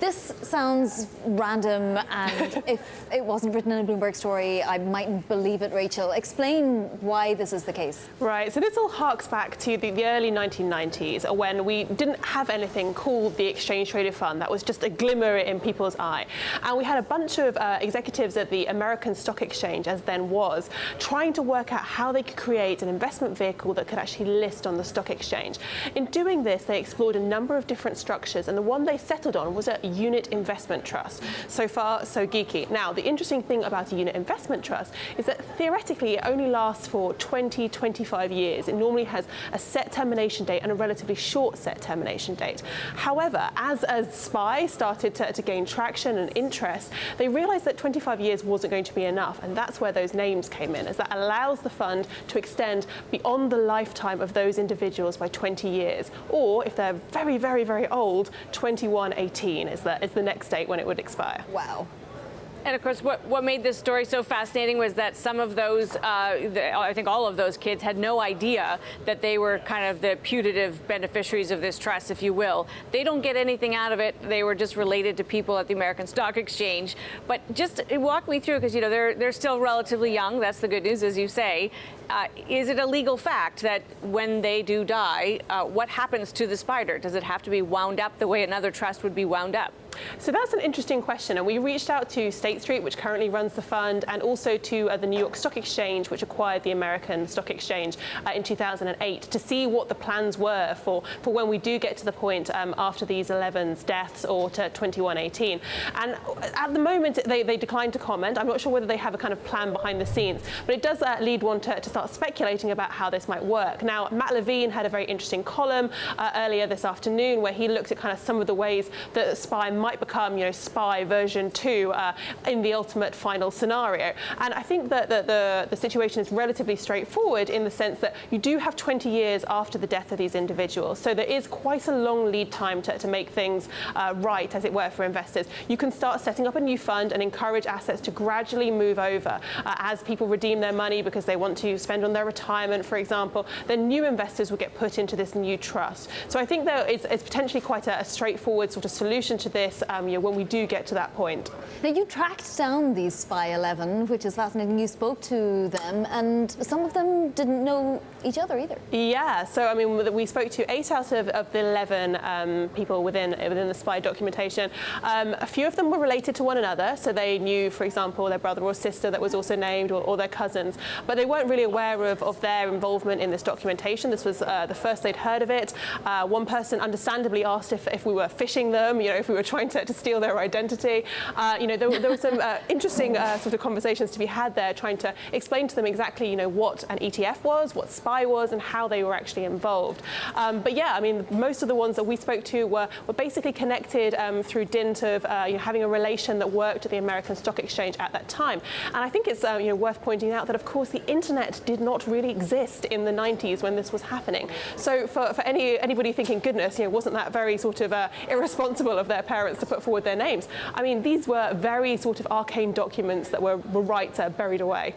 This sounds random, and if it wasn't written in a Bloomberg story, I mightn't believe it, Rachel. Explain why this is the case. Right, so this all harks back to the early 1990s when we didn't have anything called the exchange traded fund. That was just a glimmer in people's eye. And we had a bunch of executives at the American Stock Exchange, as then was, trying to work out how they could create an investment vehicle that could actually list on the stock exchange. In doing this, they explored a number of different structures, and the one they settled on was a unit investment trust. So far, so geeky. Now, the interesting thing about a unit investment trust is that theoretically it only lasts for 25 years. It normally has a set termination date and a relatively short set termination date. However, as SPY started to gain traction and interest, they realized that 25 years wasn't going to be enough, and that's where those names came in, as that allows the fund to extend beyond the lifetime of those individuals by 20 years. Or, if they're very, very, very old, 2118 is the next date when it would expire. Wow. And of course, what made this story so fascinating was that some of those, I think all of those kids had no idea that they were kind of the putative beneficiaries of this trust, if you will. They don't get anything out of it. They were just related to people at the American Stock Exchange. But just walk me through, because they're still relatively young. That's the good news, as you say. Is it a legal fact that when they do die, what happens to the spider? Does it have to be wound up the way another trust would be wound up? So that's an interesting question, and we reached out to State Street, which currently runs the fund, and also to the New York Stock Exchange, which acquired the American Stock Exchange in 2008, to see what the plans were for when we do get to the point after these 11's deaths or to 2118. And at the moment, they declined to comment. I'm not sure whether they have a kind of plan behind the scenes, but it does lead one to start speculating about how this might work. Now, Matt Levine had a very interesting column earlier this afternoon where he looked at kind of some of the ways that SPY might become, SPY version 2 in the ultimate final scenario. And I think that the situation is relatively straightforward in the sense that you do have 20 years after the death of these individuals. So there is quite a long lead time to make things right, as it were, for investors. You can start setting up a new fund and encourage assets to gradually move over. As people redeem their money because they want to spend on their retirement, for example, then new investors will get put into this new trust. So I think there is potentially quite a straightforward sort of solution to this when we do get to that point. Now, you tracked down these SPY 11, which is fascinating. You spoke to them, and some of them didn't know each other either. Yeah, so I mean, we spoke to 8 out of the 11 people within the SPY documentation. A few of them were related to one another, so they knew, for example, their brother or sister that was also named, or their cousins, but they weren't really aware of their involvement in this documentation. This was the first they'd heard of it. One person understandably asked if we were phishing them, if we were trying to steal their identity. There were some interesting sort of conversations to be had there, trying to explain to them exactly, what an ETF was, what SPY was, and how they were actually involved. But yeah, I mean, most of the ones that we spoke to were basically connected through dint of having a relation that worked at the American Stock Exchange at that time. And I think it's worth pointing out that, of course, the internet did not really exist in the 90s when this was happening. So for anybody thinking, goodness, wasn't that very sort of irresponsible of their parents to put forward their names? I mean, these were very sort of arcane documents that were right buried away.